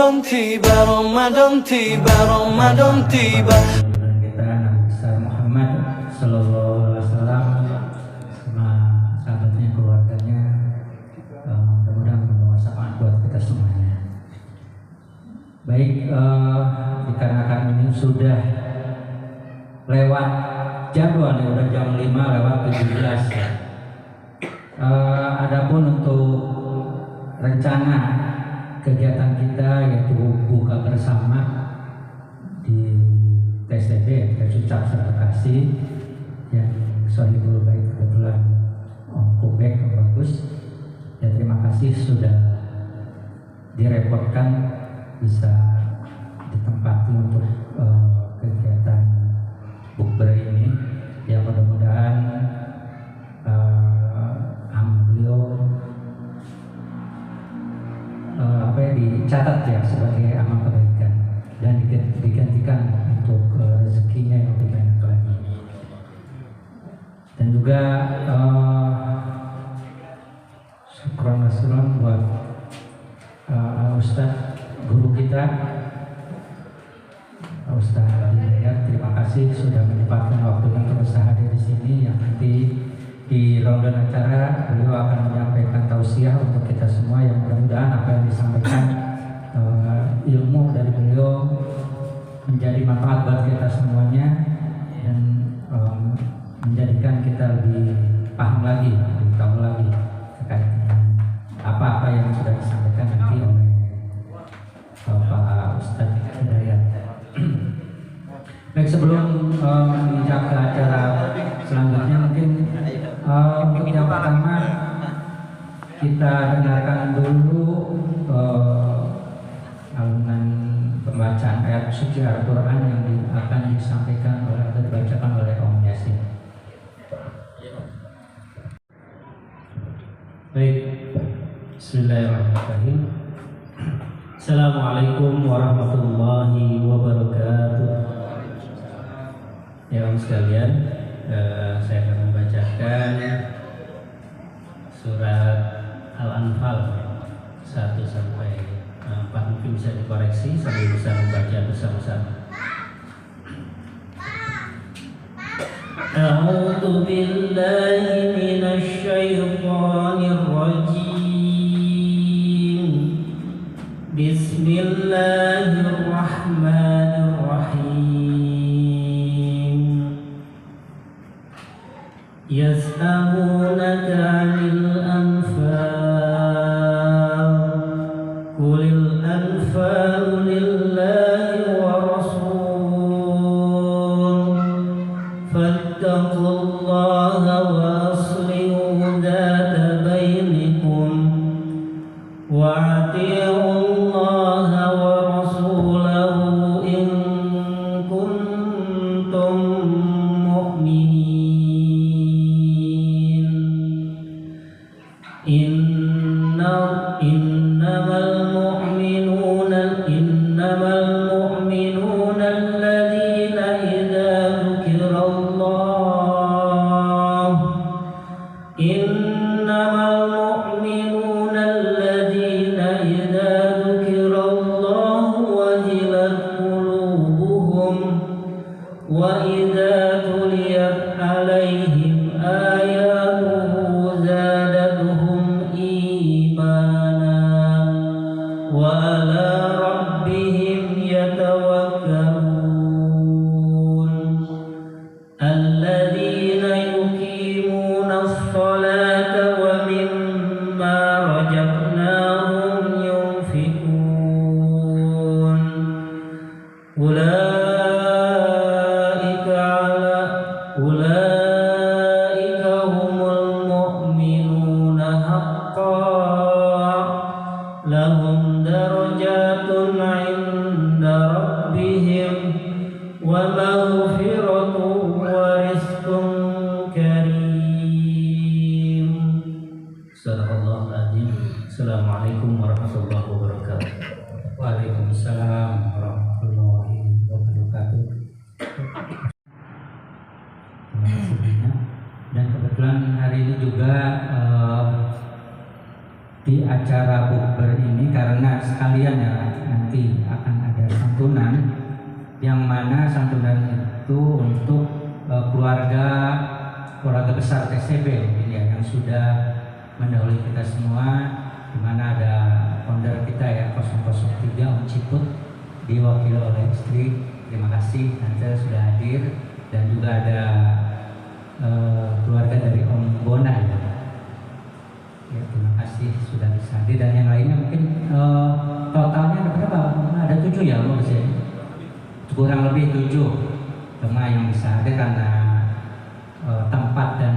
Ramadan tiba, Ramadan tiba, Ramadan tiba. Kita Nabi besar Muhammad Sallallahu Alaihi Wasallam sama sahabatnya, keluarganya, mudah-mudahan membawa syafaat buat kita semuanya. Baik, dikarenakan ini sudah lewat jadwal, udah jam 5 lewat 17 ya. Adapun untuk rencana kegiatan kita yaitu buka bersama di TSTB, Tesucap Bekasi, yang Sohibul Baik kebetulan Kubek bagus. Ya, terima kasih sudah direpotkan bisa ditempati untuk kegiatan bukber ini. Ya, mudah-mudahan beliau dicatat ya sebagai amal kebaikan dan digantikan untuk rezekinya yang lebih banyak lagi. Dan juga syukur buat Ustadz guru kita, Ustadz Hidayat. Terima kasih sudah menyempatkan waktunya untuk bisa hadir di sini. Yang nanti di ronde acara beliau akan menyampaikan tausiah untuk kita semua, yang mudah-mudahan apa yang disampaikan ilmu dari beliau menjadi manfaat buat kita semuanya dan menjadikan kita lebih paham lagi, lebih tahu lagi terkait dengan apa-apa yang sudah disampaikan nanti oleh Bapak Ustadz Hidayat. Baik, sebelum menginjak ke acara selanjutnya, mungkin untuk yang pertama kita dengarkan dulu alunan pembacaan ayat suci Al-Quran yang akan disampaikan atau dibacakan oleh Om Yasin. Baik, Bismillahirrahmanirrahim. Assalamualaikum warahmatullahi wabarakatuh. Ya, Om sekalian, saya akan membacakan surat Al-Anfal 1 sampai 4, mungkin bisa dikoreksi sambil bisa membaca bersama-sama. A'udzu billahi minasy syaithanir rajim. Bismillahirrahmanirrahim. Yas'alunaka 'anil anfal, qulil anfalu lillahi wa rasul, fattaqullaha wa aslihu dzata bainikum wa ati'ullaha wa rasulahu in kuntum mu'minin. إنما المؤمنون الذين إذا ذكر الله وجلت قلوبهم وإذا تليت عليهم آياته زادتهم إيمانا وعلى ربهم يتوكلون. الذين يقيمون الصلاة ومما رزقناهم ينفقون. أولئك هم المؤمنون حقا، لهم درجات عند ربهم ومغفرة ورزق كريم. Sadaqallahul Azim. Assalamualaikum warahmatullahi wabarakatuh. Waalaikumsalam warahmatullahi wabarakatuh. Terima kasih banyak. Dan kebetulan hari ini juga di acara bukber ini karena sekalian ya nanti akan ada santunan, yang mana santunan itu untuk keluarga besar TCB ini ya, yang sudah mendahului kita semua, di mana ada founder kita ya 003 Om Ciput diwakili oleh istri. Terima kasih Tante sudah hadir, dan juga ada keluarga dari Om Bona ya. Ya, terima kasih sudah bisa hadir, dan yang lainnya mungkin totalnya ada berapa? Ada 7 ya Om sih. Kurang lebih 7 teman yang bisa hadir karena tempat dan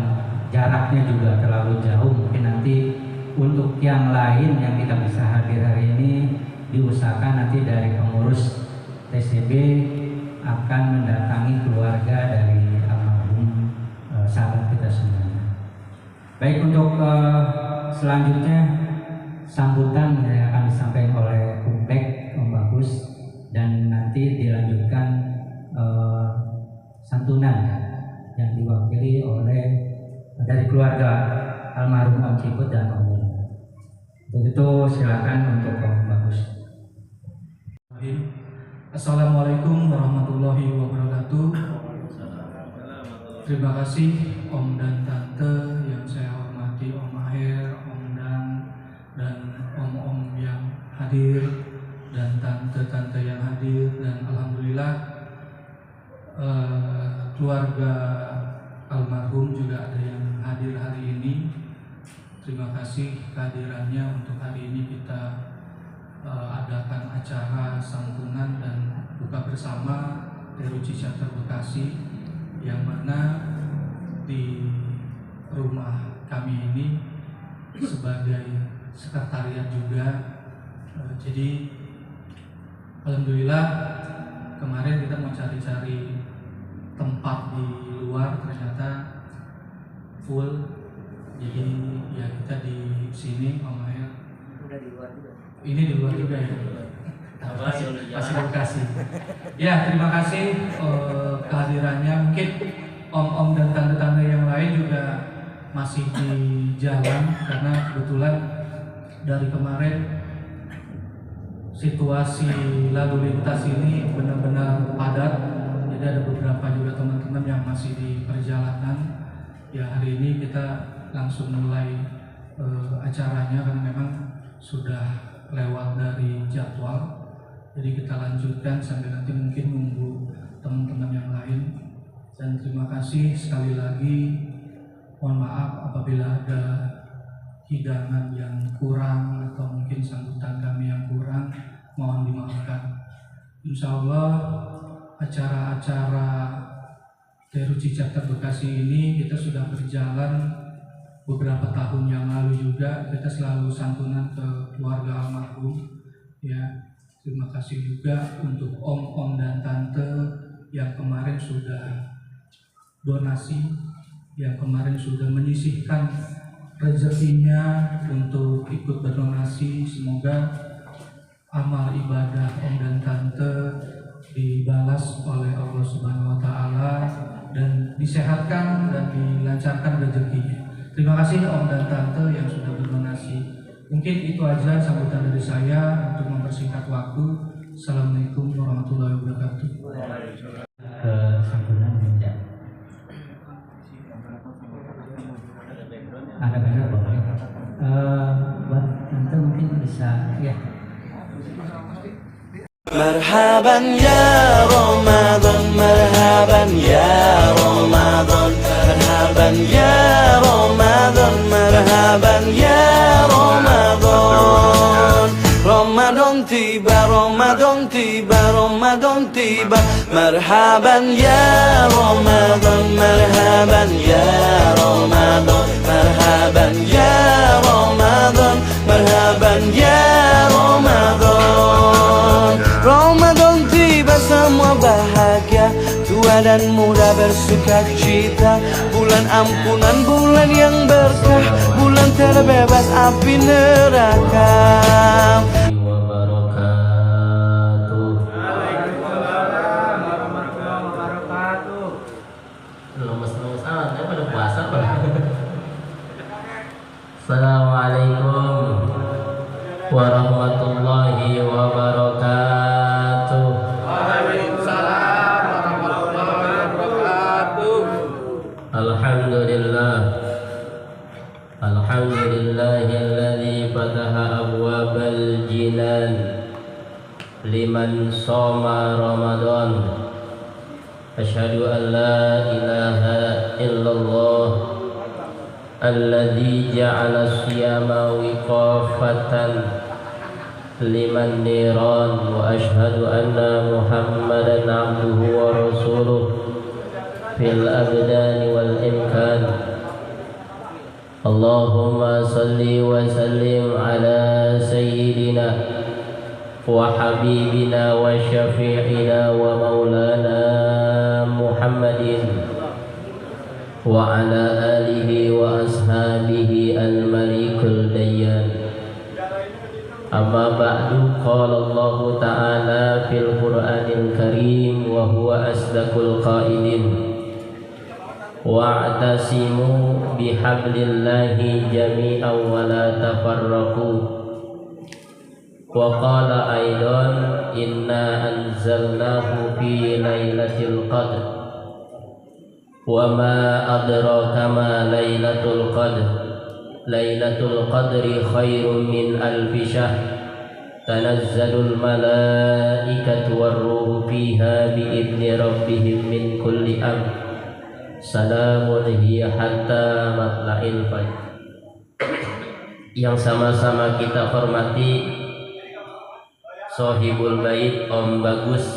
jaraknya juga terlalu jauh. Mungkin nanti untuk yang lain yang tidak bisa hadir hari ini diusahakan nanti dari pengurus TCB akan mendatangi keluarga dari almarhum sahabat kita semuanya. Baik, untuk selanjutnya sambutan yang akan disampaikan oleh Kumpek Om Bagus, dan nanti dilanjutkan santunan yang diwakili oleh dari keluarga almarhum Om Ciput dan Om Bona. Begitu, silakan untuk Om Bagus. Assalamualaikum warahmatullahi wabarakatuh. Terima kasih Om dan Tante yang saya hormati, Om Maher, Om dan Om-Om yang hadir, dan Tante-Tante yang hadir, dan Alhamdulillah keluarga almarhum juga ada yang hadir hari ini. Terima kasih kehadirannya. Untuk hari ini kita adakan acara santunan dan buka bersama Teruci Chapter Bekasi, yang mana di rumah kami ini sebagai sekretariat juga. Jadi alhamdulillah kemarin kita mau cari-cari tempat di luar, ternyata full. Jadi ya kita di sini Om Maher. Udah di luar juga. Ini di luar juga ya. Fasilitasi. Ya, terima kasih kehadirannya. Mungkin om-om dan tante-tante yang lain juga masih di jalan, karena kebetulan dari kemarin situasi lalu lintas ini benar-benar padat. Jadi ada beberapa juga teman-teman yang masih di perjalanan. Ya, hari ini kita langsung mulai acaranya karena memang sudah lewat dari jadwal. Jadi kita lanjutkan sambil nanti mungkin nunggu teman-teman yang lain. Dan terima kasih sekali lagi. Mohon maaf apabila ada hidangan yang kurang atau mungkin sambutan kami yang kurang, mohon dimaafkan. Insya Allah acara-acara Teruci Chapter Bekasi ini kita sudah berjalan beberapa tahun yang lalu juga. Kita selalu santunan ke keluarga almarhum ya. Terima kasih juga untuk om-om dan tante yang kemarin sudah donasi, yang kemarin sudah menyisihkan rezekinya untuk ikut berdonasi. Semoga amal ibadah om dan tante dibalas oleh Allah Subhanahu wa Ta'ala dan disehatkan dan dilancarkan rezekinya. Terima kasih Om dan Tante yang sudah berdonasi. Mungkin itu aja sambutan dari saya untuk mempersingkat waktu. Assalamualaikum warahmatullahi wabarakatuh. Ke santunan ya. Ada benar boleh. Buat Tante mungkin bisa ya. Marhaban ya Ramadan, marhaban ya Ramadan, marhaban ya Ramadan, marhaban ya Ramadan. Ramadan tiba, Ramadan tiba, Ramadan tiba. Marhaban ya Ramadan, marhaban ya Ramadan, marhaban ya Ramadan, marhaban ya Ramadan. Ramadan tiba semua bahagia, tua dan muda bersuka cita. Bulan ampunan, bulan yang berkah, bulan terbebas api neraka. Assalamualaikum رمضان أشهد أن لا إله إلا الله الذي جعل الصيام وقافة لمن نيران وأشهد أن محمدا عبده ورسوله في الأبدان والإمكان اللهم صل وسلم على سيدنا وحبيبنا وشفيعنا ومولانا محمد وعلى آله وأصحابه الملك الديان أما بعد قال الله تعالى في القرآن الكريم وهو أصدق القائلين واعتصموا بحبل الله جميعا ولا تفرقوا وقال أيضا إنا أنزلناه في ليلة القدر وما أدراك ما ليلة القدر ليلة القدر خير من ألف شهر تنزل الملائكة والروح فيها بإذن ربهم من كل أمر سلام هي حتى مطلع الفجر. Yang sama-sama kita hormati Sohibul Bait Om Bagus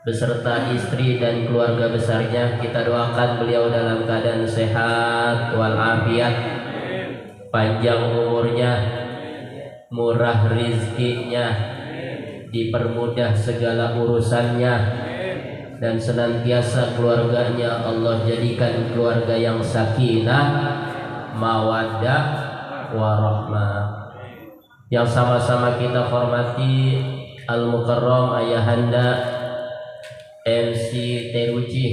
beserta istri dan keluarga besarnya, kita doakan beliau dalam keadaan sehat walafiat, panjang umurnya, murah rizkinya, dipermudah segala urusannya, dan senantiasa keluarganya Allah jadikan keluarga yang sakinah, mawaddah, warahmah. Yang sama-sama kita hormati Al-Mukarram Ayahanda MC Teruji,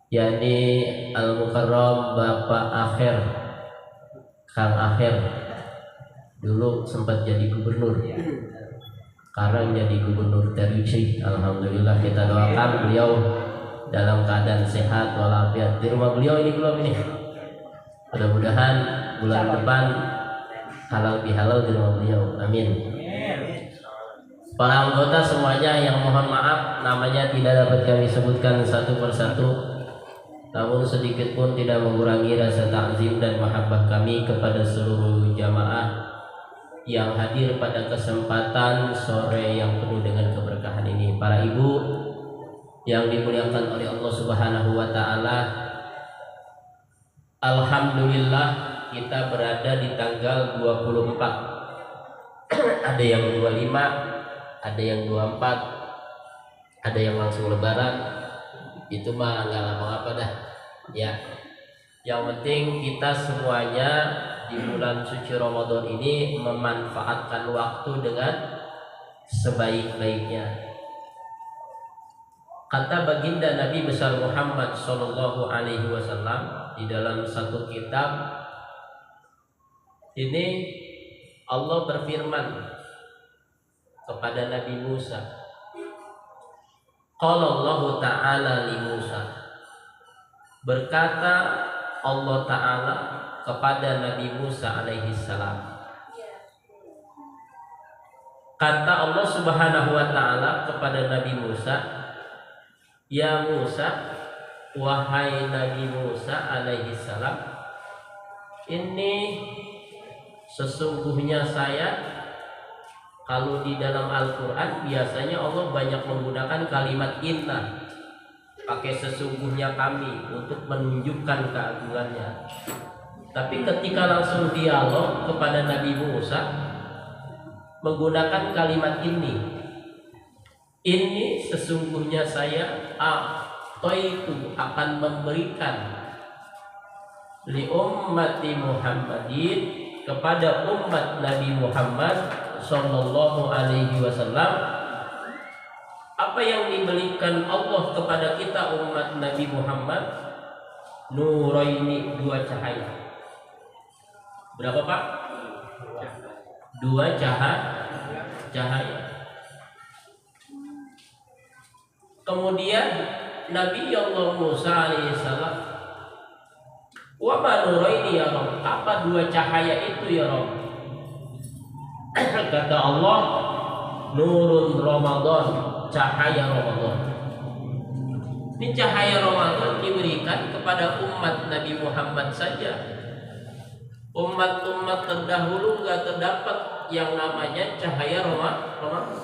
yakni Al-Mukarram Bapak Akhir, Kang Akhir, dulu sempat jadi gubernur, sekarang jadi gubernur Teruji. Alhamdulillah, kita doakan beliau dalam keadaan sehat walafiat. Di rumah beliau ini belum ini, mudah-mudahan bulan depan halal bihalal di rumah beliau, amin. Para anggota semuanya yang mohon maaf namanya tidak dapat kami sebutkan satu persatu, namun sedikit pun tidak mengurangi rasa takzim dan mahabbah kami kepada seluruh jamaah yang hadir pada kesempatan sore yang penuh dengan keberkahan ini. Para ibu yang dimuliakan oleh Allah Subhanahu wa taala, alhamdulillah kita berada di tanggal 24. Ada yang 25, ada yang 24, ada yang langsung lebaran. Itu mah nggak lama apa dah ya. Yang penting kita semuanya di bulan suci Ramadan ini memanfaatkan waktu dengan sebaik-baiknya. Kata baginda Nabi besar Muhammad sallallahu alaihi wasallam di dalam satu kitab ini, Allah berfirman kepada Nabi Musa. Qala Allah Ta'ala li Musa, berkata Allah Ta'ala kepada Nabi Musa alaihi salam. Kata Allah Subhanahu wa taala kepada Nabi Musa, ya Musa, wahai Nabi Musa alaihi salam, ini sesungguhnya saya. Kalau di dalam Al-Quran biasanya Allah banyak menggunakan kalimat inna, pakai sesungguhnya kami untuk menunjukkan keagungannya. Tapi ketika langsung dialog kepada Nabi Musa menggunakan kalimat ini sesungguhnya saya itu akan memberikan li ummati Muhammadin, kepada umat Nabi Muhammad sallallahu alaihi wasallam, apa yang diberikan Allah kepada kita umat Nabi Muhammad? Nuraini, dua cahaya. Berapa Pak? Dua cahaya. Kemudian Nabi Allah Musa alaihissalam, wa ma nuraini ya Rabb, apa dua cahaya itu ya Rabb? Kata Allah, nurun Ramadan cahaya Ramadan. Ini cahaya Ramadan diberikan kepada umat Nabi Muhammad saja. Umat-umat terdahulu nggak terdapat yang namanya cahaya Ramadan.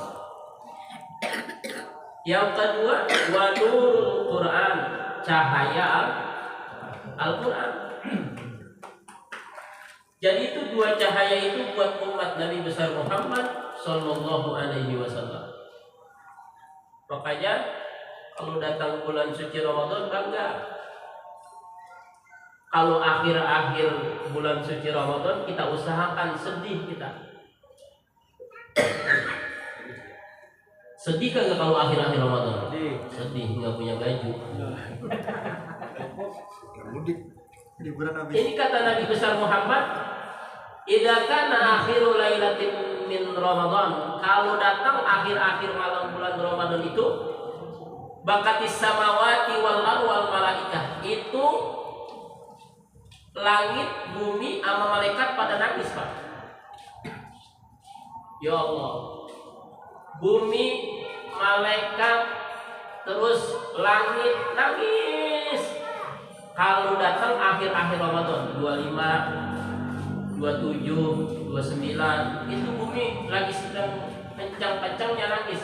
Yang kedua, wa nurul Quran, cahaya Al-Quran. Jadi itu dua cahaya itu buat umat Nabi besar Muhammad Sallallahu Alaihi Wasallam. Makanya kalau datang bulan suci Ramadan bangga. Kalau akhir-akhir bulan suci Ramadan kita usahakan sedih kita. Sedih kagak kalau akhir-akhir Ramadan? Sedih, nggak punya baju. Ini kata Nabi besar Muhammad, idza kana akhiru lailatin min Ramadan, kalau datang akhir-akhir malam bulan Ramadan itu, bakatis samawati wal ardi wal malaikah, itu langit, bumi, sama malaikat pada nangis, Pak. Ya Allah, bumi, malaikat, terus langit nangis kalau datang akhir-akhir Ramadan 25, 27, 29, itu bumi lagi sedang kencang-kencangnya nangis.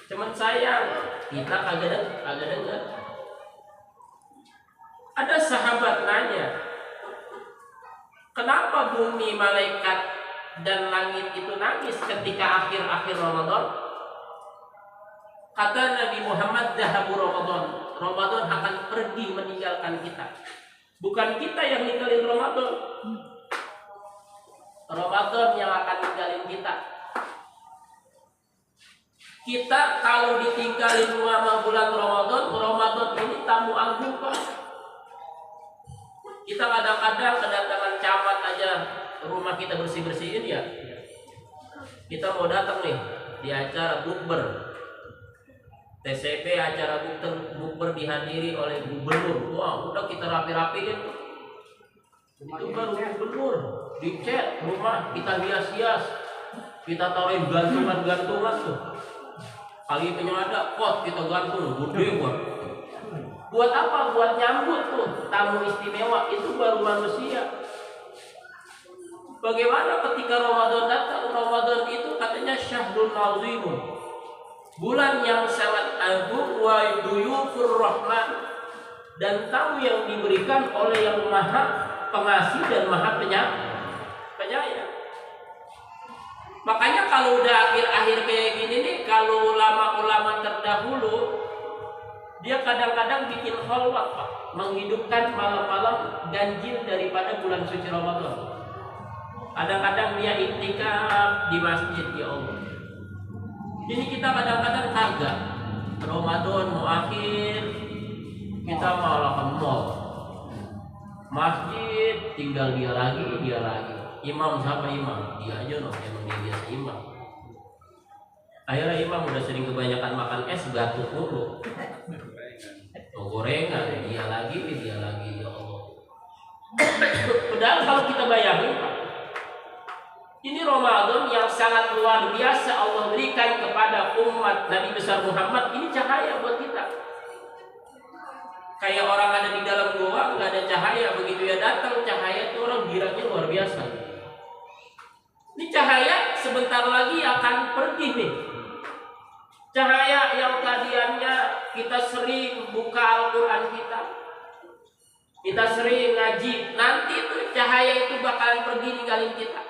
Cuman sayang kita kagak dengar. Ada sahabat nanya, kenapa bumi, malaikat, dan langit itu nangis ketika akhir-akhir Ramadan? Kata Nabi Muhammad, dahabu Ramadan, Ramadan akan pergi meninggalkan kita. Bukan kita yang ninggalin Ramadan, Ramadan yang akan ninggalin kita. Kita kalau ditinggalin selama bulan Ramadan ini tamu agung, Pak. Kita kadang-kadang kedatangan camat aja, rumah kita bersih-bersihin ya. Kita mau datang nih di acara bukber, TCP acara bukber dihadiri oleh gubernur. Wah, udah kita rapi-rapiin. Itu baru gubernur, dicat rumah kita hias-hias, kita taruhin gantungan-gantungan tuh. Kali penyada pot kita gantung gede buat. Buat apa? Buat nyambut tuh tamu istimewa, itu baru manusia. Bagaimana ketika Ramadan datang? Ramadan itu katanya syahrul azimun, bulan yang sangat agung, wa duyufur rahman, dan tamu yang diberikan oleh yang maha pengasih dan maha penyayang. Makanya kalau udah akhir-akhir kayak gini nih, kalau ulama-ulama terdahulu, dia kadang-kadang bikin khalwat, Pak, menghidupkan malam-malam ganjil daripada bulan suci Ramadan. Kadang-kadang dia iktikaf di masjid, ya Allah. Ini kita kadang-kadang kagak. Ramadan mau akhir, kita malah ke mall. Masjid tinggal dia lagi. Imam siapa imam? Dia aja loh, emang dia biasa imam. Akhirnya imam udah sering kebanyakan makan es, batuk mulu. Gorengan, dia lagi, ya Allah. Padahal kalau kita bayangin, Pak, ini Ramadan yang sangat luar biasa Allah berikan kepada umat Nabi besar Muhammad. Ini cahaya buat kita. Kayak orang ada di dalam gua, nggak ada cahaya, begitu ya datang cahaya itu orang girangnya luar biasa. Ini cahaya sebentar lagi akan pergi nih. Cahaya yang tadiannya kita sering buka Al-Quran kita sering ngaji, nanti tuh cahaya itu bakalan pergi ninggalin kita.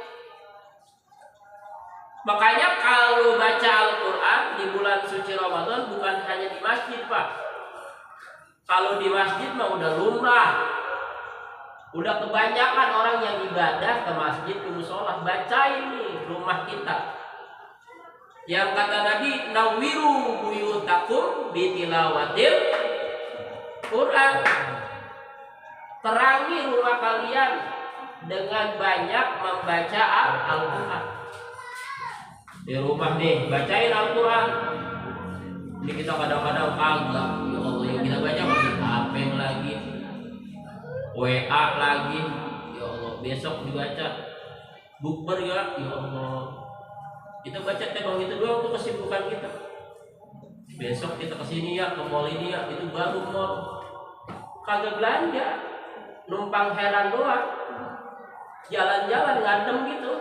Makanya kalau baca Al-Quran di bulan suci Ramadan bukan hanya di masjid, Pak. Kalau di masjid mah udah lumrah. Udah kebanyakan orang yang ibadah ke masjid, ke musola, bacain nih rumah kita. Yang kata Nabi, nawwiru buyutakum bitilawatil Quran. Terangi rumah kalian dengan banyak membaca Al-Quran. Di rumah nih, bacain Al-Quran. Ini kita kadang-kadang kagak. Ya Allah, yang kita baca masih HP lagi, WA lagi. Ya Allah, besok dibaca bukber ya Allah. Kita baca tembang itu doang untuk kesibukan kita. besok kita kesini ya, ke mall ini ya, itu baru mall. Kagak belanja, numpang heran doang, jalan-jalan ngadem gitu.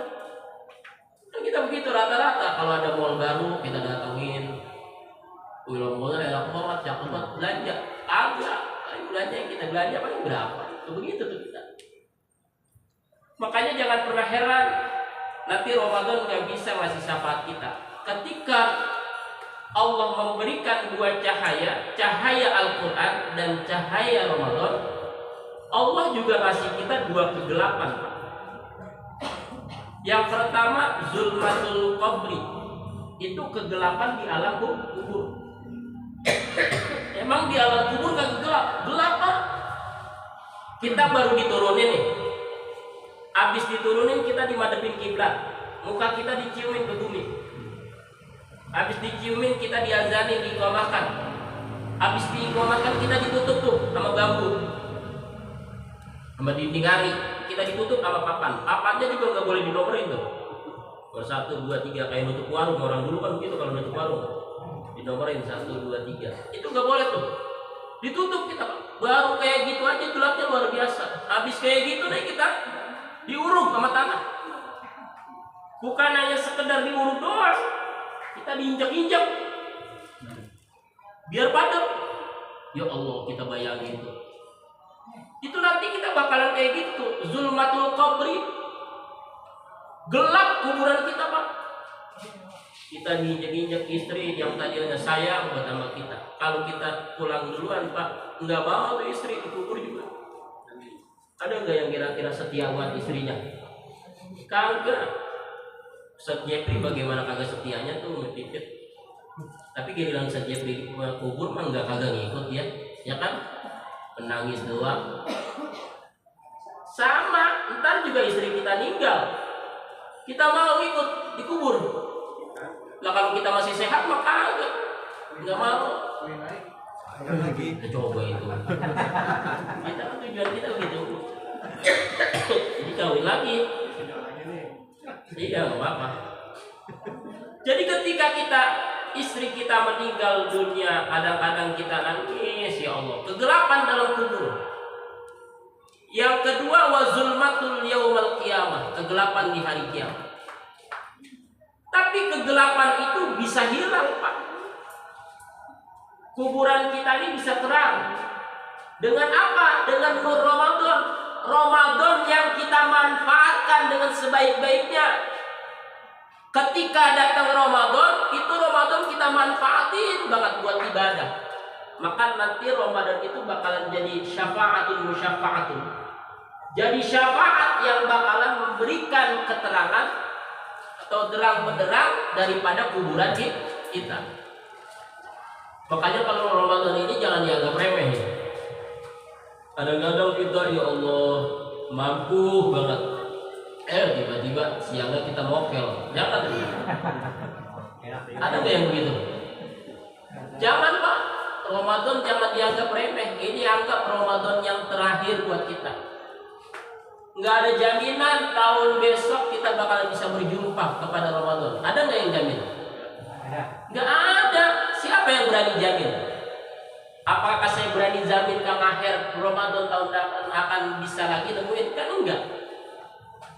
Nah, kita begitu rata-rata, kalau ada mall baru kita datengin. Wih, mallnya enak banget, cakep banget, belanja. Agak, paling belanja yang kita belanja paling berapa? Itu begitu tuh kita. Makanya jangan pernah heran, nanti Ramadan nggak bisa ngasih syafaat kita. Ketika Allah memberikan dua cahaya, cahaya Al-Quran dan cahaya Ramadan, Allah juga kasih kita dua kegelapan. Yang pertama zulmatul qabri, itu kegelapan di alam kubur. Emang di alam kubur kan gelap? Gelap Pak. Kita baru diturunin nih. Habis diturunin kita dimadepin kiblat, muka kita diciumin ke bumi. Habis diciumin kita diazanin, diiqamahkan. Habis diiqamahkan kita ditutup tuh sama bambu, sama dinding hari. Kita ditutup sama papan. Papannya juga nggak boleh dinomorin tuh. 1, 2, 3 kayak nutup warung. Orang dulu kan gitu kalau nutup warung, dinomorin 1, 2, 3. Itu nggak boleh tuh. Ditutup kita. Baru kayak gitu aja gelapnya luar biasa. Habis kayak gitu deh kita diuruk sama tanah. Bukan hanya sekedar diuruk doang, kita diinjak-injak biar padat. Ya Allah, kita bayangin tuh. Itu nanti kita bakalan kayak gitu, zulmatul qabri, gelap kuburan kita Pak. Kita diinjak-injak istri yang tadinya sayang buat sama kita. Kalau kita pulang duluan Pak, nggak mau tuh istri dikubur juga. Ada nggak yang kira-kira setia buat istrinya? Kagak. Ustaz Jepri bagaimana kagak setianya tuh ngepipit. Tapi giliran Ustaz Jepri kubur mah nggak kagak ngikut ya kan? Menangis doang. Sama, ntar juga istri kita meninggal, kita mau ikut dikubur. Lah kalau kita masih sehat mah kagak, nggak mau. Kita coba itu. Kita kan tujuan kita begitu. Jadi kawin lagi. Iya, nggak apa-apa. Jadi ketika istri kita meninggal dunia, kadang-kadang kita nangis, ya Allah, kegelapan dalam kubur. Yang kedua wazulmatul yaumal qiyamah, kegelapan di hari kiamat. Tapi kegelapan itu bisa hilang Pak. Kuburan kita ini bisa terang. Dengan apa? Dengan nur Ramadan. Ramadan yang kita manfaatkan dengan sebaik-baiknya. Ketika datang Ramadan, itu Ramadan kita manfaatin banget buat ibadah. Maka nanti Ramadan itu bakalan jadi syafa'atun musyafa'atun. Jadi syafaat yang bakalan memberikan keterangan atau derang benderang daripada kuburan kita. Makanya kalau Ramadan ini jangan dianggap remeh ya. Kadang-kadang kita ya Allah mampu banget, tiba-tiba siangnya kita mokel. Jangan. Ada nggak yang begitu? Jangan Pak. Ramadan jangan dianggap remeh. Ini anggap Ramadan yang terakhir buat kita. Nggak ada jaminan tahun besok kita bakal bisa berjumpa kepada Ramadan. Ada nggak yang jamin? Nggak ada. Siapa yang berani jamin? Apakah saya berani jamin Kang Aher Ramadan tahun depan akan bisa lagi nemuin? Kan enggak.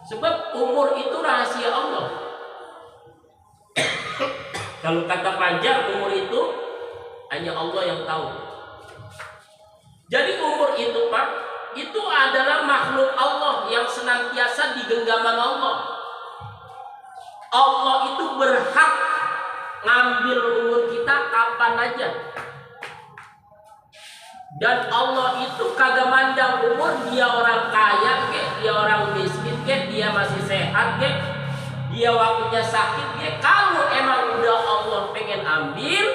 Sebab umur itu rahasia Allah. Kalau kata panjang umur itu hanya Allah yang tahu. Jadi umur itu Pak, itu adalah makhluk Allah yang senantiasa di genggaman Allah. Allah itu berhak ngambil umur kita kapan aja. Dan Allah itu kagak mandang umur, dia orang kaya kek, dia orang miskin kek, dia masih sehat kek, dia waktunya sakit kek. Kalau emang udah Allah pengen ambil,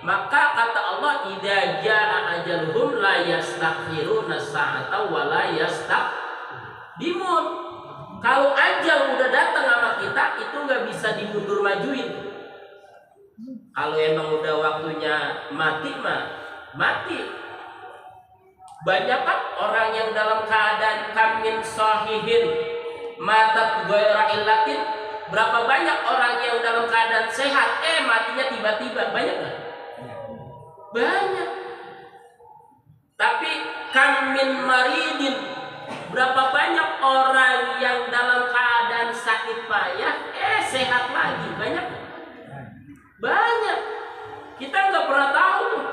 maka kata Allah idza jaa ajaluhum la yastakhiruna sa'ata wa la yastaqdimun. Kalau ajal udah datang sama kita, itu nggak bisa dimundur majuin. Kalau emang udah waktunya mati mah mati. Banyak kan orang yang dalam keadaan kamin sahihin matat ghaira illatin. Berapa banyak orang yang dalam keadaan sehat matinya tiba-tiba? Banyak nggak? Banyak. Tapi kam min maridin, berapa banyak orang yang dalam keadaan sakit payah sehat lagi. Banyak. Kita nggak pernah tahu tuh.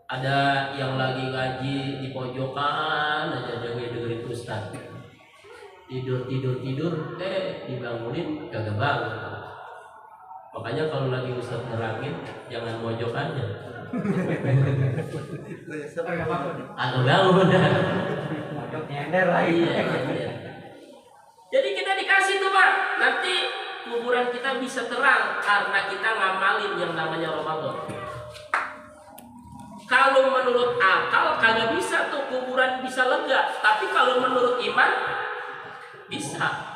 Ada yang lagi ngaji di pojokan aja dengerin ustaz. Tidur dibangunin kagak bangun. Makanya kalau lagi ustaz nerangin jangan mojokannya. Aku bangun. Iya. Jadi kita dikasih tuh Pak, nanti kuburan kita bisa terang karena kita ngamalin yang namanya Ramadan. Kalau menurut akal kagak bisa tuh kuburan bisa lega, tapi kalau menurut iman bisa.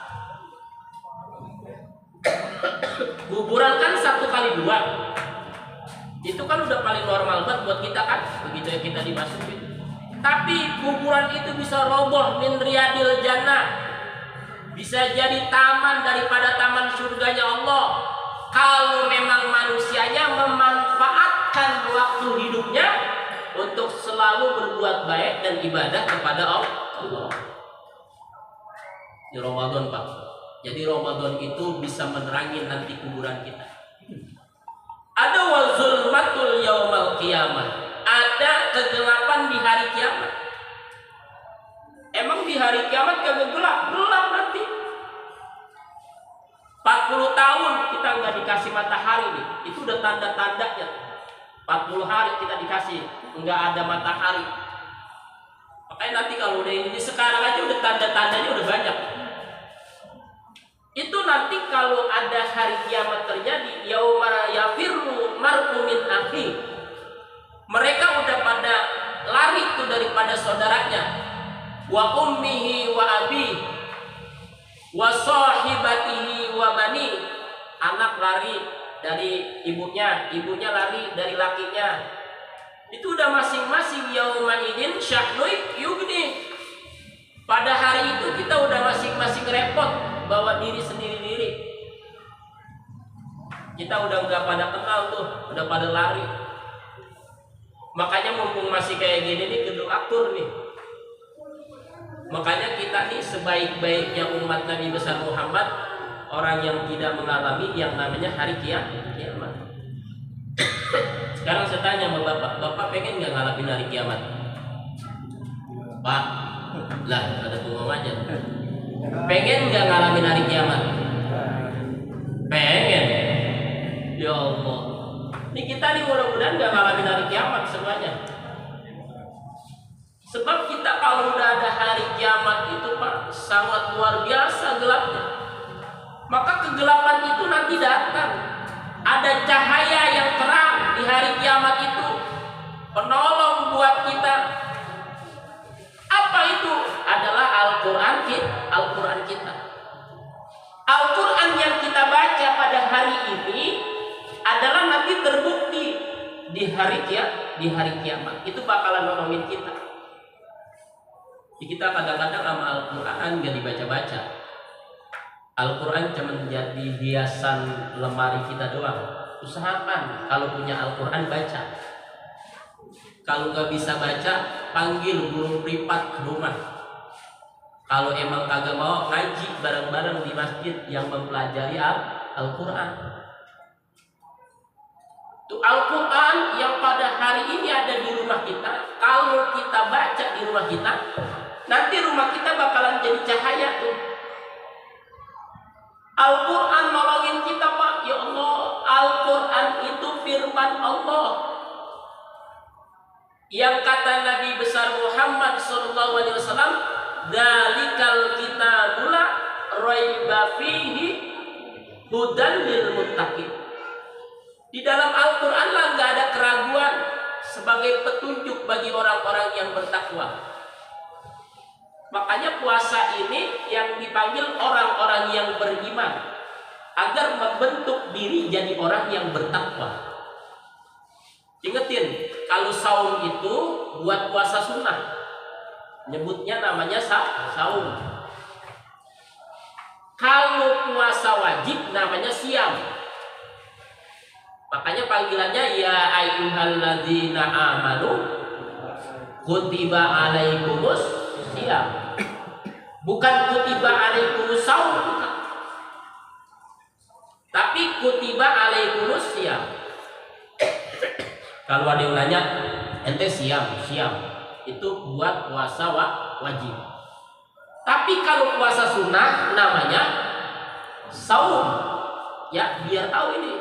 Kuburan kan 1 kali 2. Itu kan udah paling normal banget buat kita kan, begitu ya kita dimasukin. Tapi kuburan itu bisa roboh min riyadil jannah. Bisa jadi taman daripada taman surganya Allah. Kalau memang manusianya memanfaatkan waktu hidupnya untuk selalu berbuat baik dan ibadah kepada Allah. Di Ramadan Pak. Jadi Ramadan itu bisa menerangi nanti kuburan kita. Ada wazulmatul yaumal qiyamah. Ada kegelapan di hari kiamat. Emang di hari kiamat kagak gelap? Gelap nanti. 40 tahun kita nggak dikasih matahari nih. Itu udah tanda-tandanya. 40 hari kita dikasih nggak ada matahari. Makanya nanti kalau udah ini sekarang aja udah tanda-tandanya udah banyak. Itu nanti kalau ada hari kiamat terjadi, yauma yafirru mar'u min akhi. Mereka udah pada lari tuh daripada saudaranya. Wa ummihi wa abi wa sahibatihi wa bani. Anak lari dari ibunya, ibunya lari dari lakinya. Itu udah masing-masing yauma idin sya'nui yugni. Pada hari itu kita udah masing-masing repot bawa diri sendiri-diri. Kita udah nggak pada kenal tuh, udah pada lari. Makanya mumpung masih kayak gini nih, kudu akur nih. Makanya kita nih sebaik-baiknya umat Nabi besar Muhammad, orang yang tidak mengalami yang namanya hari kiamat. Sekarang saya tanya sama Bapak pengen nggak ngalamin hari kiamat? Pak, lah ada bengong aja. Pengen nggak ngalamin hari kiamat? Pengen. Ya Allah. Ini kita nih mudah-mudahan nggak ngalamin hari kiamat semuanya. Sebab kita kalau udah ada hari kiamat itu Pak sangat luar biasa gelapnya. Maka kegelapan itu nanti datang. Ada cahaya yang terang di hari kiamat itu, penolong buat kita. Apa itu? Adalah Al-Quran kita. Al-Quran yang kita baca pada hari ini adalah nanti terbukti di hari kiamat. Itu bakalan nolongin kita. Kita kadang-kadang sama Al-Quran gak dibaca-baca. Al-Quran cuma menjadi hiasan lemari kita doang. Usahakan kalau punya Al-Quran baca. Kalau gak bisa baca, panggil guru privat ke rumah. Kalau emang kagak mau, ngaji bareng-bareng di masjid yang mempelajari Al-Quran. Itu Al-Quran yang pada hari ini ada di rumah kita. Kalau kita baca di rumah kita, nanti rumah kita bakalan jadi cahaya tuh. Al-Quran nolongin kita Pak. Ya Allah, Al-Quran itu firman Allah. Yang kata Nabi besar Muhammad SAW, "Dzalikal kitabul la raiba fihi hudan lil muttaqin." Di dalam Al-Quran lah nggak ada keraguan sebagai petunjuk bagi orang-orang yang bertakwa. Makanya puasa ini yang dipanggil orang-orang yang beriman agar membentuk diri jadi orang yang bertakwa. Ingetin, kalau saum itu buat puasa sunnah, nyebutnya namanya saum. Kalau puasa wajib namanya siam. Makanya panggilannya ya ayyuhalladzina amanu kutiba alaikumus syiyam. Bukan kutiba alaikumus shaum, tapi kutiba alaikumus syiyam. Kalau ada yang nanya, ente siam itu buat puasa wajib. Tapi kalau puasa sunnah namanya saum. Ya biar tahu ini.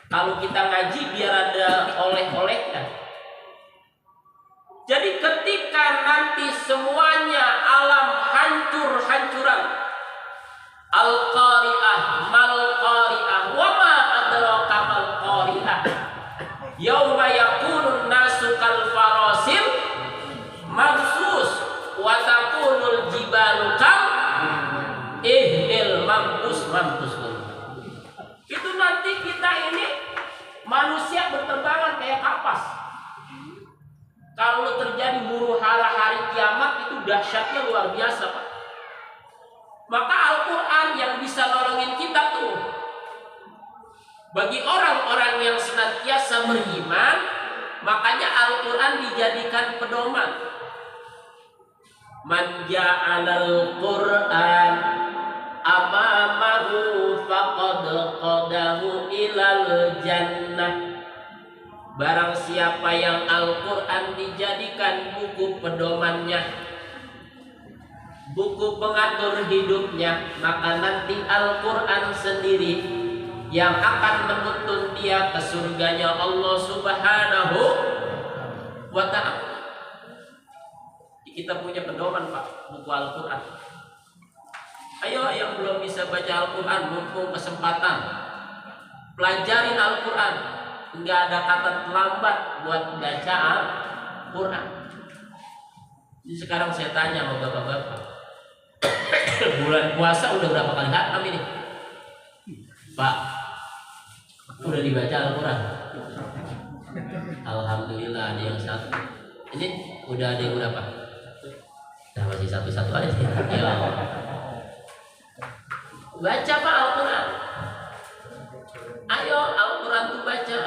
Kalau kita ngaji biar ada oleh-olehnya. Jadi ketika nanti semuanya alam hancur-hancuran, al-qari'ah mal-qari'ah wa ma adraka mal-qari'ah, yauma yakunun nasu kal farasil mabsus wa takunul jibalu kal ihnil mampus. Itu nanti kita ini manusia berterbangan kayak kapas. Kalau terjadi huru hara hari kiamat itu dahsyatnya luar biasa, Pak. Maka Al-Quran yang bisa nolongin kita tuh bagi orang-orang yang senantiasa beriman, makanya Al-Quran dijadikan pedoman. Man ja'alal Qur'an amamahu faqad qadahu ilal jannah. Barang siapa yang Al-Quran dijadikan buku pedomannya, buku pengatur hidupnya, maka nanti Al-Quran sendiri yang akan menuntun dia ke surganya Allah Subhanahu wa ta'ala. Kita punya pedoman, Pak, buku Al-Quran. Ayo yang belum bisa baca Al-Quran, mumpung kesempatan, pelajarin Al-Quran. Enggak ada kata terlambat buat baca Al-Quran. Jadi sekarang saya tanya sama bapak-bapak, bulan puasa udah berapa kali khatam ini? Pak, udah dibaca Al-Quran? Alhamdulillah ada yang satu. Ini udah ada yang berapa? Nah, masih satu-satu aja. Ya. Baca Pak Al-Quran. Ayo Al-Quran tuh baca.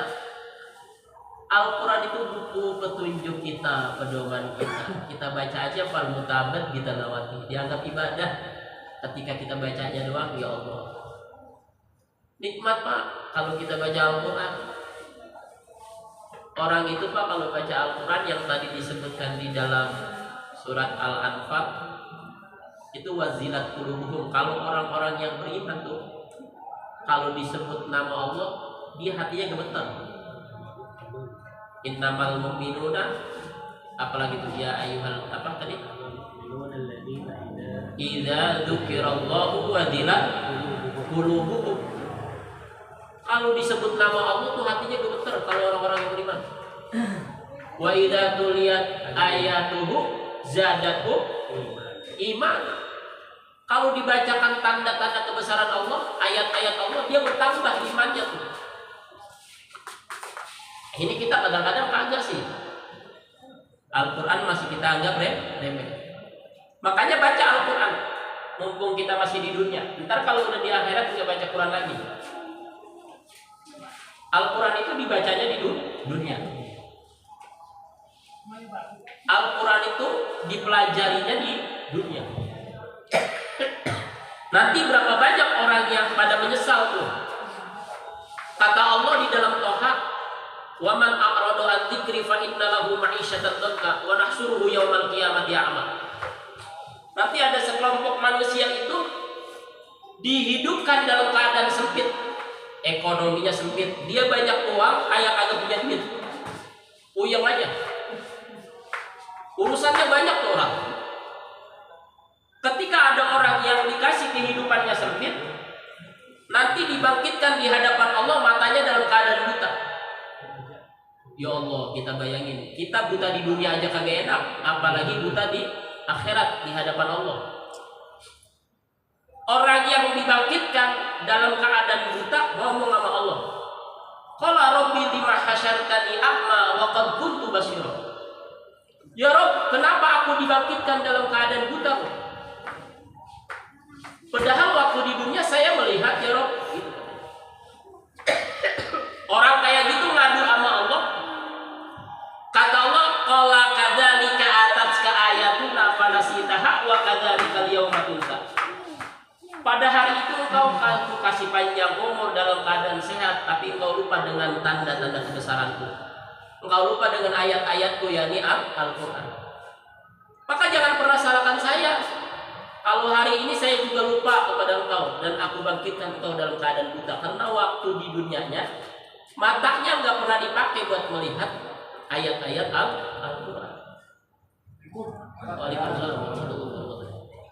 Al-Quran itu buku petunjuk kita, pedoman kita. Kita baca aja Pak mutabad kita lewati. Dianggap ibadah ketika kita bacanya doang, ya Allah. Nikmat Pak kalau kita baca Al-Quran. Orang itu Pak kalau baca Al-Quran yang tadi disebutkan di dalam surat Al-Anfal itu wazilat qulubuhum. Kalau orang-orang yang beriman tuh kalau disebut nama Allah dia hatinya gemetar. Innamal mu'minuna, apalagi tuh ya ayyuhal apa tadi? Idza dzukirallahu wazilat qulubuhum. Kalau disebut nama Allah tuh hatinya gemetar kalau orang-orang yang beriman. Wa idza tuliyat ayatuhu zadatu iman. Kalau dibacakan tanda-tanda kebesaran Allah, ayat-ayat Allah, dia bertambah imannya tuh. Ini kita kadang-kadang kagak sih. Al-Quran masih kita anggap remeh. Makanya baca Al-Quran mumpung kita masih di dunia. Ntar kalau udah di akhirat nggak baca Quran lagi. Al-Quran itu dibacanya di dunia. Al-Quran itu dipelajarinya di dunia. Nanti berapa banyak orang yang pada menyesal tuh. Kata Allah di dalam Toha, "Wa man a'rada an dzikri fa inna lahu ma'isyatan dhanka wa nahsyuruhu yaumal qiyamati a'ma." Nanti ada sekelompok manusia itu dihidupkan dalam keadaan sempit, ekonominya sempit, dia banyak uang, kayak kagak punya duit, puyeng aja, urusannya banyak tuh orang. Ketika ada orang yang dikasih kehidupannya sempit, nanti dibangkitkan di hadapan Allah, matanya dalam keadaan buta. Ya Allah, kita bayangin, kita buta di dunia aja kagak enak, apalagi buta di akhirat di hadapan Allah. Orang yang dibangkitkan dalam keadaan buta ngomong sama Allah, qala rabbi lima hasyartani a'ma wa qad kuntu basira. Ya Rabb, kenapa aku dibangkitkan dalam keadaan buta? Padahal waktu di dunia saya melihat, ya Rabb. nasitaha wa kadzalika al-yauma tunsa. Pada hari itu engkau aku kasih panjang umur dalam keadaan sehat, tapi engkau lupa dengan tanda-tanda kebesaranku. Engkau lupa dengan ayat-ayatku, yakni Al-Quran. Maka jangan pernah salahkan saya kalau hari ini saya juga lupa kepada engkau dan aku bangkitkan engkau dalam keadaan buta, karena waktu di dunianya matanya nggak pernah dipakai buat melihat ayat-ayat Al-Quran. Waalaikumsalam.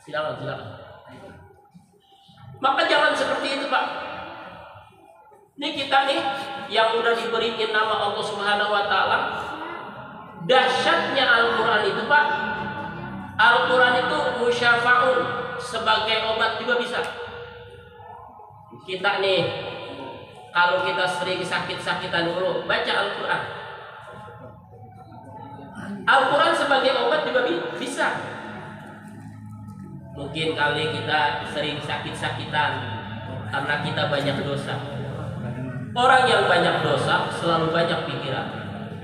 Silakan. Maka jangan seperti itu, Pak. Ini kita nih yang udah diberikan nama Allah Subhanahu wa taala. Dahsyatnya Al-Qur'an itu, Pak. Al-Qur'an itu musyafa'un, sebagai obat juga bisa. Kita nih kalau kita sering sakit-sakitan dulu, baca Al-Qur'an. Al-Quran sebagai obat juga bisa. Mungkin kali kita sering sakit-sakitan karena kita banyak dosa. Orang yang banyak dosa selalu banyak pikiran.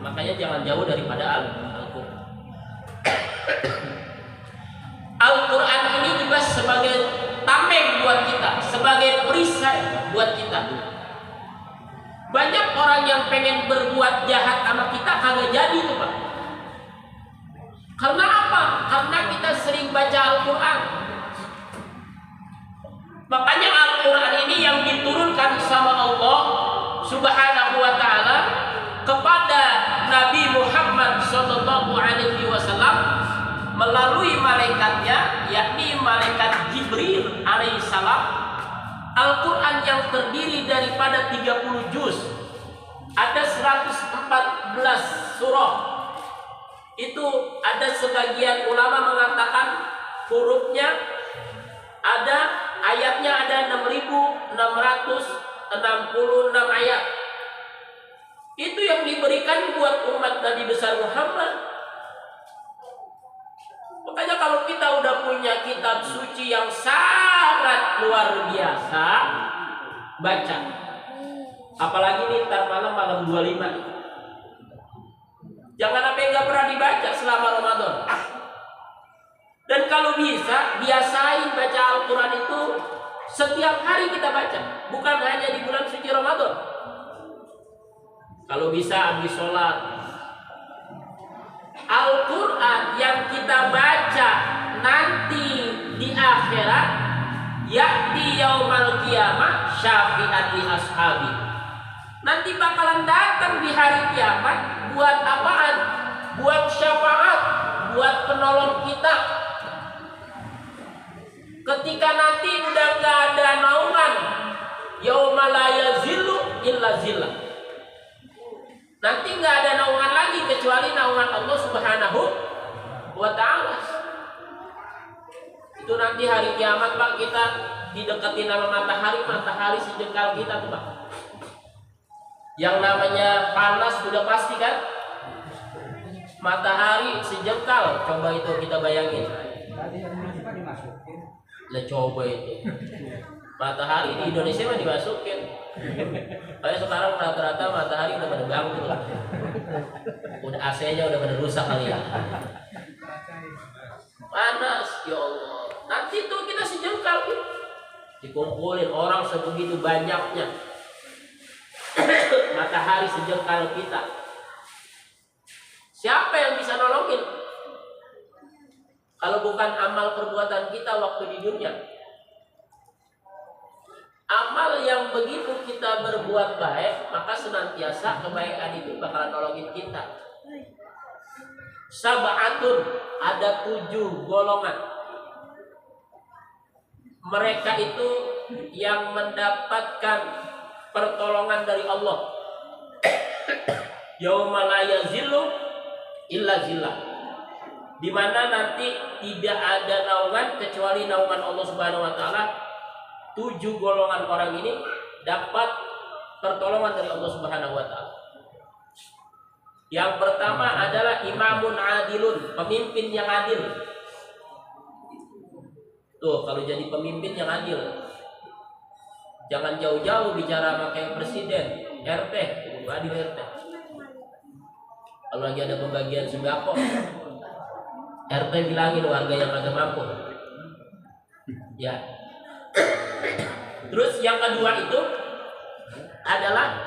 Makanya jangan jauh daripada Al-Quran. Al-Quran ini juga sebagai tameng buat kita, sebagai perisai buat kita. Banyak orang yang pengen berbuat jahat sama kita kagak jadi tuh, Pak. Karena apa? Karena kita sering baca Al-Quran. Makanya Al-Quran ini yang diturunkan sama Allah Subhanahu wa ta'ala kepada Nabi Muhammad SAW melalui malaikatnya, yakni malaikat Jibril alaihissalam. Al-Quran yang terdiri daripada 30 juz, ada 114 surah. Itu ada sebagian ulama mengatakan hurufnya ada, ayatnya ada 6.666 ayat. Itu yang diberikan buat umat Nabi besar Muhammad. Makanya kalau kita udah punya kitab suci yang sangat luar biasa, baca. Apalagi nih ntar malam 25. Jangan sampai nggak pernah dibaca selama Ramadan. Dan kalau bisa, biasain baca Al-Quran itu setiap hari kita baca, bukan hanya di bulan suci Ramadan. Kalau bisa habis sholat. Al-Quran yang kita baca nanti di akhirat, yakti yaumal qiyamah syafi'ati ashabi. Nanti bakalan datang di hari kiamat. Buat apaan? Buat syafaat, buat penolong kita. Ketika nanti udah gak ada naungan, yauma la yazillu illa zillah. Nanti gak ada naungan lagi kecuali naungan Allah Subhanahu wa ta'ala. Itu nanti hari kiamat, Pak, kita dideketin sama matahari sejengkal kita tuh, Pak. Yang namanya panas sudah pasti kan? Matahari sejengkal, coba itu kita bayangin. Lah coba itu. Matahari di Indonesia mah dimasukin. Kayak sekarang rata-rata matahari udah pada bangkrut. Udah AC-nya udah pada rusak kali ya. Panas, ya Allah. Nanti tuh kita sejengkal gitu. Dikumpulin orang sebegitu banyaknya. Matahari sejengkal kita. Siapa yang bisa nolongin? Kalau bukan amal perbuatan kita waktu di dunia. Amal yang begitu kita berbuat baik, maka senantiasa kebaikan itu bakalan nolongin kita. Sab'atun, ada 7 golongan. Mereka itu yang mendapatkan pertolongan dari Allah. Yauma la yazillu illa zillah. Di mana nanti tidak ada naungan kecuali naungan Allah Subhanahu wa taala. 7 golongan orang ini dapat pertolongan dari Allah Subhanahu wa taala. Yang pertama adalah imamun adilun, pemimpin yang adil. Tuh, kalau jadi pemimpin yang adil, jangan jauh-jauh bicara pakai presiden, RT, adil RT. Kalau lagi ada pembagian sembako, RT bilangin warga yang agak mampu. Ya. Terus yang kedua itu adalah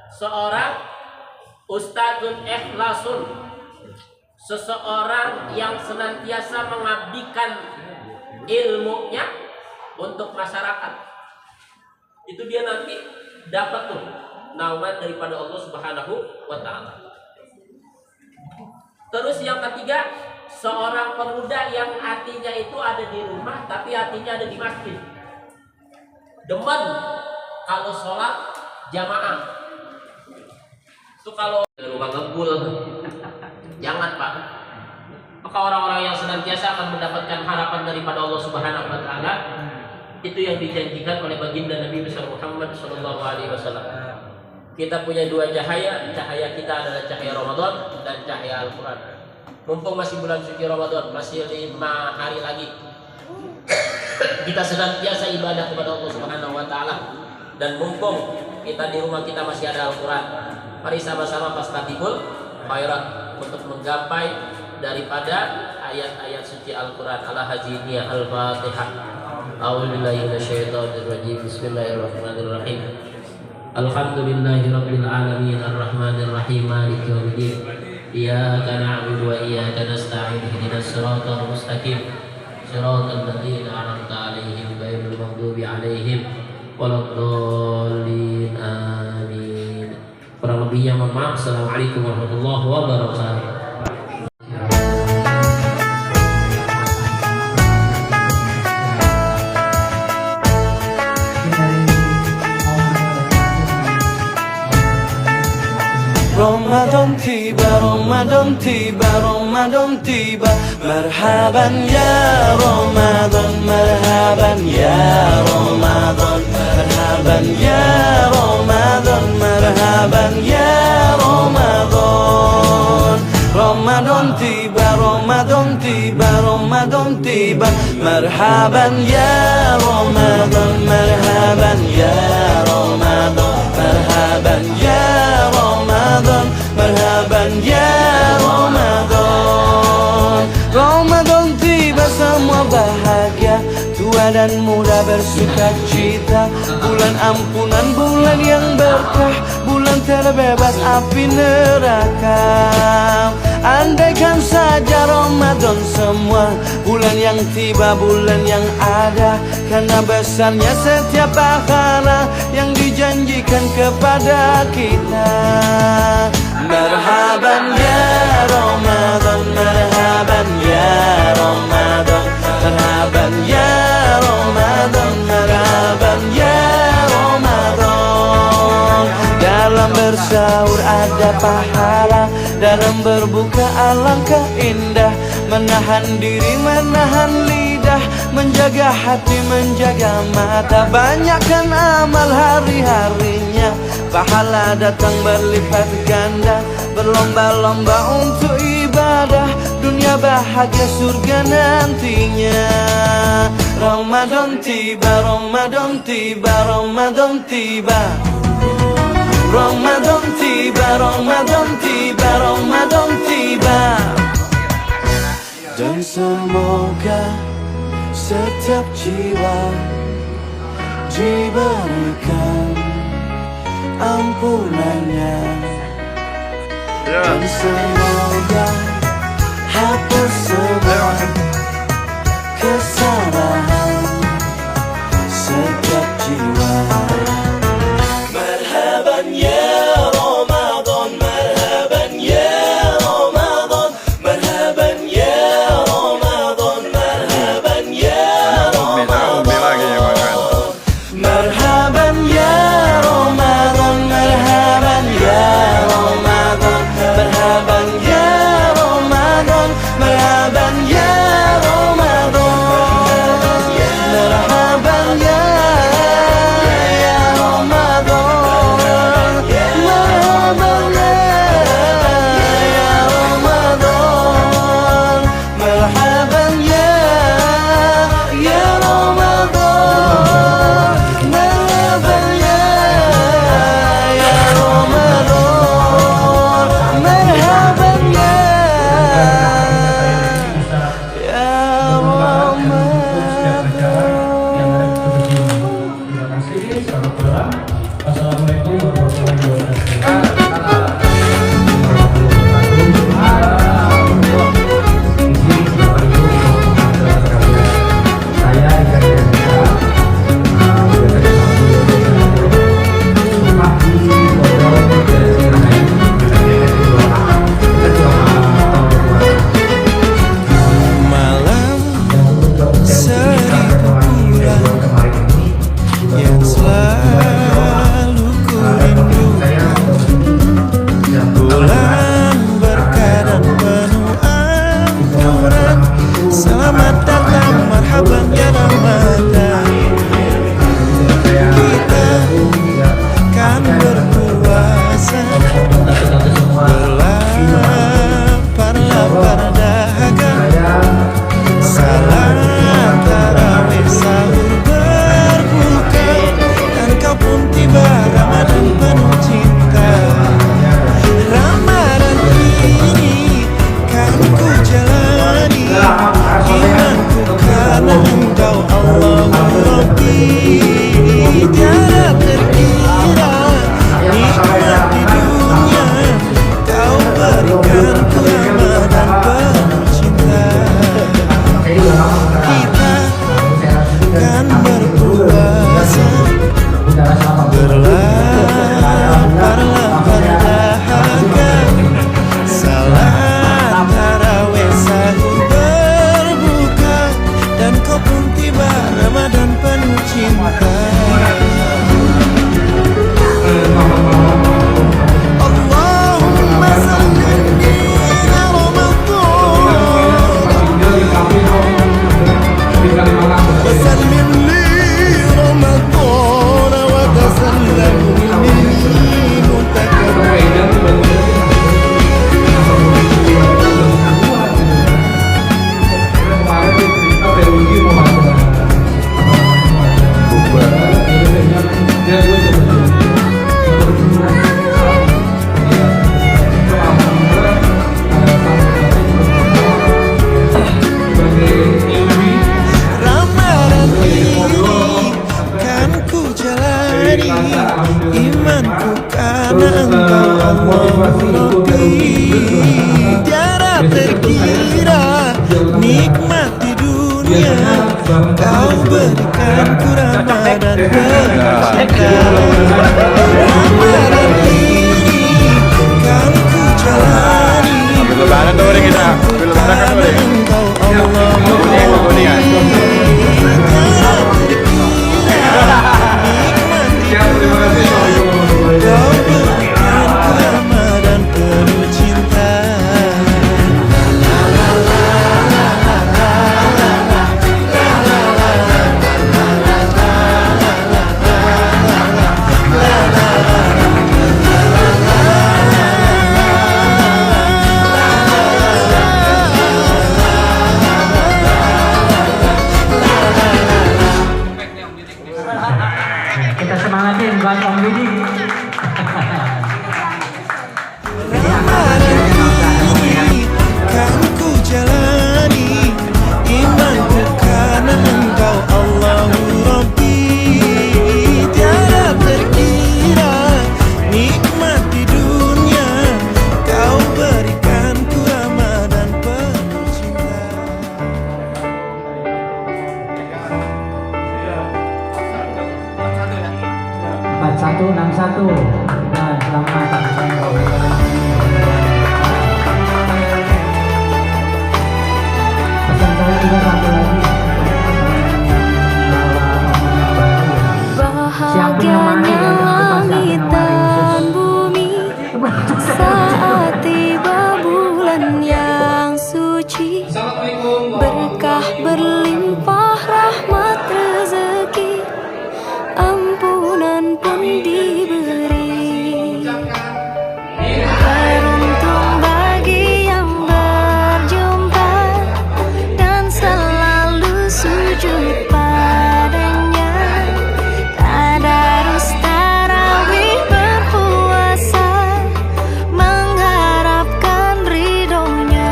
seorang ustadzun ikhlasun, seseorang yang senantiasa mengabdikan ilmunya untuk masyarakat. Itu dia nanti dapat tuh naungan daripada Allah Subhanahu wa taala. Terus yang ketiga, seorang pemuda yang hatinya itu ada di rumah tapi hatinya ada di masjid. Demen kalau sholat jamaah. Itu kalau rumah ngebul, jangan Pak. Maka orang-orang yang senantiasa akan mendapatkan harapan daripada Allah Subhanahu wa taala, itu yang dijanjikan oleh baginda Nabi besar Muhammad sallallahu alaihi wasallam. Kita punya dua cahaya, cahaya kita adalah cahaya Ramadan dan cahaya Al-Qur'an. Mumpung masih bulan suci Ramadan, masih 5 hari lagi, kita senantiasa ibadah kepada Allah Subhanahu wa taala. Dan mumpung kita di rumah kita masih ada Al-Qur'an, mari sama-sama fastabiqul khairat untuk menggapai daripada ayat-ayat suci Al-Qur'an. Ala haziniyah Al-Fatihah. A'udzubillahi minasyaitonir rajim. Bismillahirrahmanirrahim. Alhamdulillahirabbil alamin arrahmanir rahim maliki yaumiddin. Iyyaka na'budu wa iyyaka nasta'in ihdinas siratal mustaqim. Siratal ladzina an'amta 'alaihim ghairil maghdubi 'alaihim waladdallin. Amin. Kurang lebihnya mohon maaf. Assalamualaikum warahmatullahi wabarakatuh. Ramadan tiba, Ramadan tiba, Ramadan tiba. Marhaban ya Ramadan, marhaban ya Ramadan, marhaban ya Ramadan, marhaban ya Ramadan. Ramadan tiba, Ramadan tiba, Ramadan tiba. Marhaban ya Ramadan, marhaban ya Ramadan, marhaban ya Ramadan, marhaban ya Ramadan. Ramadan tiba semua bahagia, tua dan muda bersuka cita. Bulan ampunan, bulan yang berkah, bulan terbebas api neraka. Andaikan saja Ramadan semua, bulan yang tiba, bulan yang ada. Karena besarnya setiap pahala yang dijanjikan kepada kita. Marhaban ya Ramadan, marhaban ya Ramadan, marhaban ya Ramadan, marhaban ya Ramadan. Dalam bersahur ada pahala, dalam berbuka alangkah indah. Menahan diri, menahan lidah, menjaga hati, menjaga mata. Banyakkan amal hari-harinya, pahala datang berlipat ganda. Berlomba-lomba untuk ibadah, dunia bahagia surga nantinya. Ramadan tiba, Ramadan tiba, Ramadan tiba. Ramadan tiba, Ramadan tiba, Ramadan tiba. Dan semoga setiap jiwa diberikan ampunannya. Dan semoga hapus semua kesalahan setiap jiwa. Marhaban ya Ramadan, marhaban ya Ramadan, marhaban ya Ramadan, marhaban ya Ramadan. Marhaban ya Ramadan, marhaban ya Ramadan, marhaban ya Ramadan. Rabbi, tiada terkira nikmat di dunia Kau berikan ku Ramadan Ramadan ini kan ku jalani Dengan Engkau Allah Kita semangatin buat Om Didi. Kan ku jalani imanku karena Engkau Allahu Rabbi, tiada terkira nikmat di dunia Kau berikan ku Ramadan penuh cinta. 4161. Nah, selamat. Pesan saya juga satu lagi. Bahagianya langit dan bumi saat tiba bulan yang suci, berkah berlimpah rahmat rezeki, ampunan pun diberi. Beruntung bagi yang berjumpa dan selalu sujud padanya. Tadarus tarawih berpuasa mengharapkan ridhonya.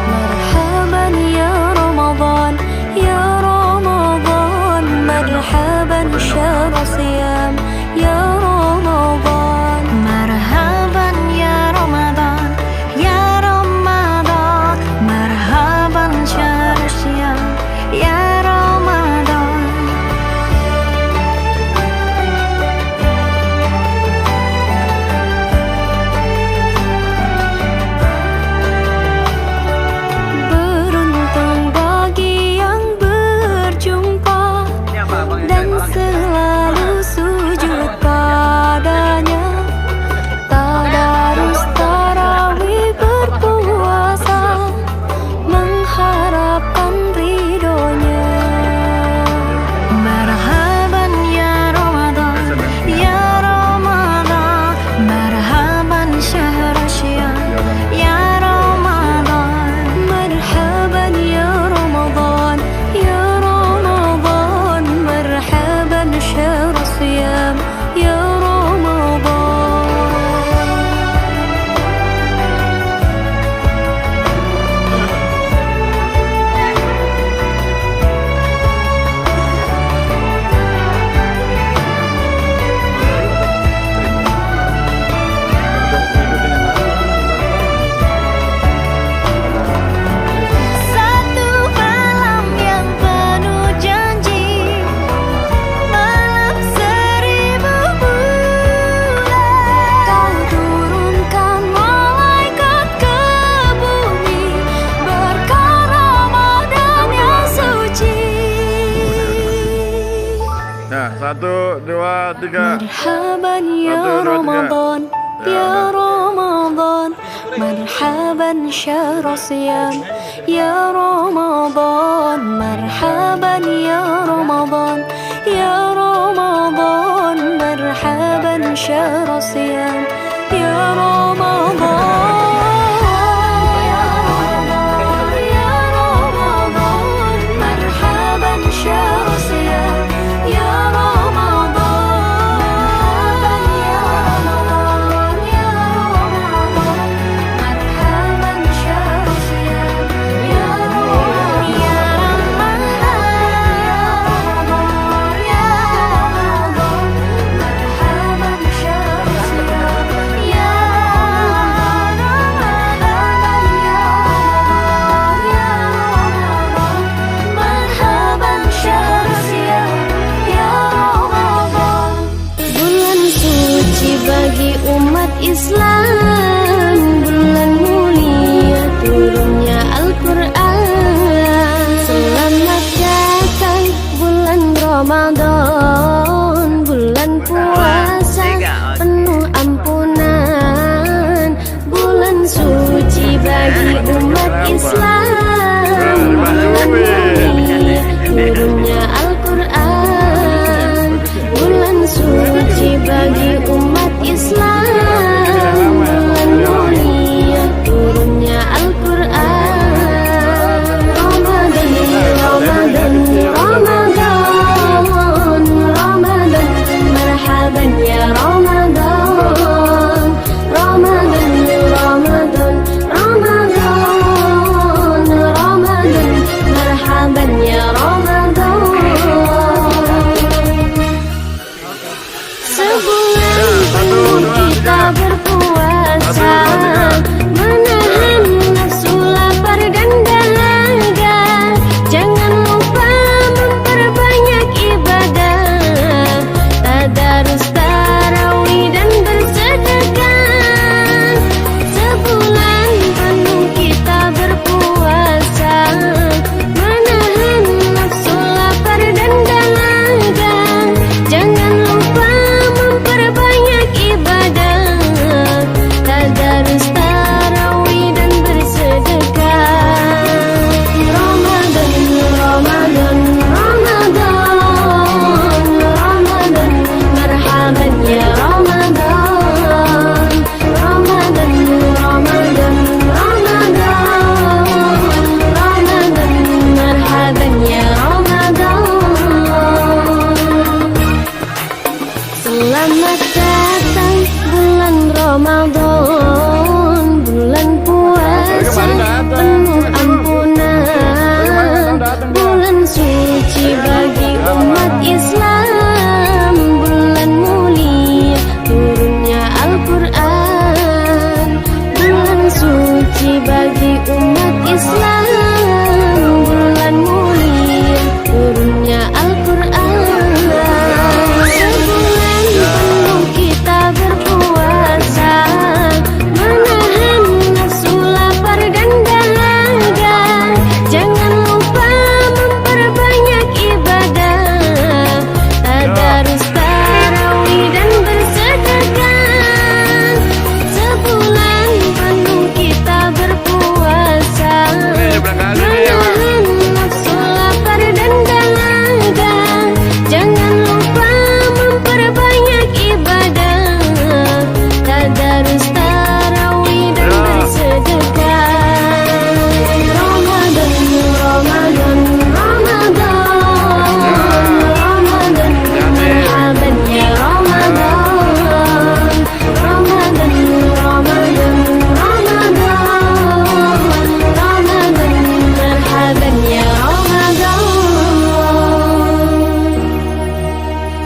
Marhaban ya Ramadan, ya Ramadan, marhaban syahr siyam ya Ramadan. Marhaban ya Ramadan, ya Ramadan, marhaban syahr siyam ya Ramadan. Beruntung bagi yang berjumpa dan selalu sujud padanya. Tadarus tarawih berpuasa mengharapkan ridhonya. Marhaban ya Ramadan, ya Ramadan, marhaban syahr siyam ya Ramadan. Marhaban ya Ramadan, ya Ramadan, marhaban syahr siyam ya Ramadan. Satu malam yang penuh janji, malam 1000 bulan. Kau turunkan malaikat ke bumi, berkah Ramadan yang suci. Nah, 1, 2, 3. Marhaban ya 1, 2, 3. Ramadan, ya Ramadan, marhaban syahr siyam ya Ramadan. Marhaban ya Ramadan, ya Ramadan, marhaban syahr siyam ya Ramadan. Ya Ramadan, marhaban syahr siyam ya Ramadan. Ya Ramadan, ya Ramadan, marhaban syahr siyam ya Ramadan. Ya Ramadan, ya Ramadan, marhaban syahr siyam bagi umat Islam. Turunnya